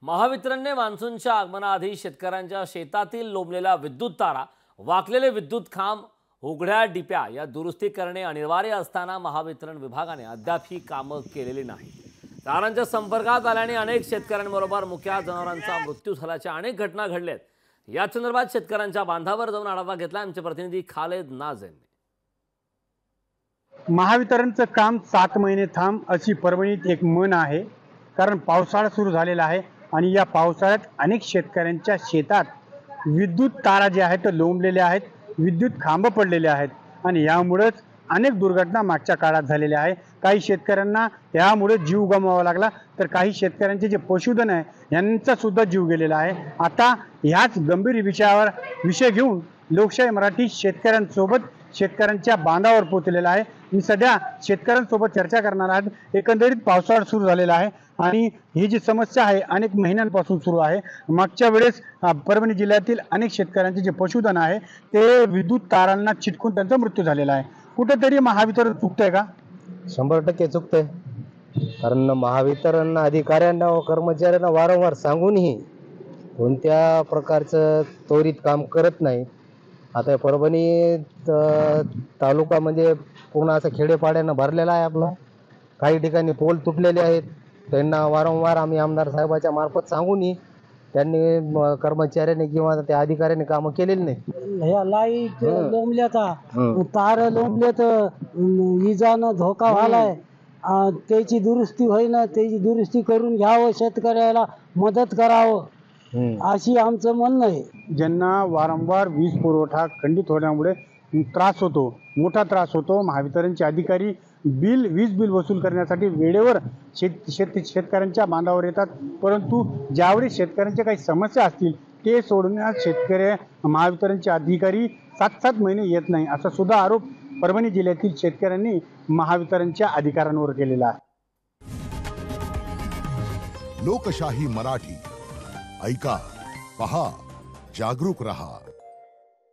महावितरणने मान्सूनच्या आगमनाआधी शेतकऱ्यांच्या शेतातील लोंबलेला विद्युत तारा, वाकलेले विद्युत खांब, उघड्या डिप्या या दुरुस्ती करणे अनिवार्य असताना महावितरण विभागाने अद्याप ही कामं केलेली नाही। तारांच्या संपर्कात आल्याने अनेक शेतकऱ्यांबरोबर मुक्या जनावरांचा मृत्यू झाल्याच्या अनेक घटना घडल्यात। या संदर्भात शेतकऱ्यांच्या बांधावर जाऊन आढावा घेतला आमचे प्रतिनिधी खालेद नाज यांनी। महावितरणचं काम 7 महिने थांब अशी परभणीत एक म्हण आहे। कारण पावसाळा सुरू झालेला आहे आणि या पावसाळ्यात अनेक शेतकऱ्यांच्या शेतात विद्युत तारा जे आहेत ते लोंबलेले आहेत, विद्युत खांब पडलेले आहेत आणि यामुळेच अनेक दुर्घटना मागच्या काळात झालेल्या आहे। काही शेतकऱ्यांना यामुळे जीव गमवावा लागला, तर काही शेतकऱ्यांचे जे पशुधन आहे यांचा सुद्धा जीव गेलेला आहे। आता ह्याच गंभीर विषय घेऊन लोकशाही मराठी शेतकऱ्यांसोबत शेतकऱ्यांच्या बांधावर पोहोचलेला आहे। मी सध्या शेतकऱ्यांसोबत चर्चा करणार आहे। एकंदरीत पावसाळा सुरू झालेला आहे आणि ही जी समस्या आहे अनेक महिन्यांपासून सुरू आहे। मागच्या वेळेस परभणी जिल्ह्यातील अनेक शेतकऱ्यांचे जे पशुधन आहे ते विद्युत तारांना चिटकून त्यांचा मृत्यू झालेला आहे। कुठेतरी महावितरण चुकतंय का? 100% चुकतंय। कारण महावितरण अधिकाऱ्यांना व कर्मचाऱ्यांना वारंवार सांगूनही कोणत्या प्रकारचं त्वरित काम करत नाही। आता परभणी तालुका म्हणजे पूर्ण असं खेडेपाड्यानं भरलेला आहे आपला। काही ठिकाणी पोल तुटलेले आहेत, त्यांना वारंवार आम्ही आमदार साहेबाच्या मार्फत सांगूनही त्यांनी कर्मचाऱ्यांनी किंवा त्या अधिकाऱ्यांनी कामं केलेली नाही। ह्या लाईट लोंबल्यात, तार लोंबल्यात, विजानं धोका व्हायलाय, त्याची दुरुस्ती होईना, त्याची दुरुस्ती करून घ्यावं, शेतकऱ्याला मदत करावं अशी आमचं म्हणणं आहे। ज्यांना वारंवार वीज पुरवठा खंडित होण्यामुळे त्रास होतो, मोठा त्रास होतो। महावितरणचे अधिकारी वीज बिल वसूल करण्यासाठी वेळेवर शेतकऱ्यांच्या बांधावर येतात, परंतु ज्यावेळी शेतकऱ्यांच्या काही समस्या असतील ते सोडवण्यास महावितरणचे अधिकारी 7 महिने येत नाही, असा सुद्धा आरोप परभणी जिल्ह्यातील शेतकऱ्यांनी महावितरणच्या अधिकाऱ्यांवर केलेला आहे। लोकशाही मराठी ऐका, पहा, जागरूक रहा।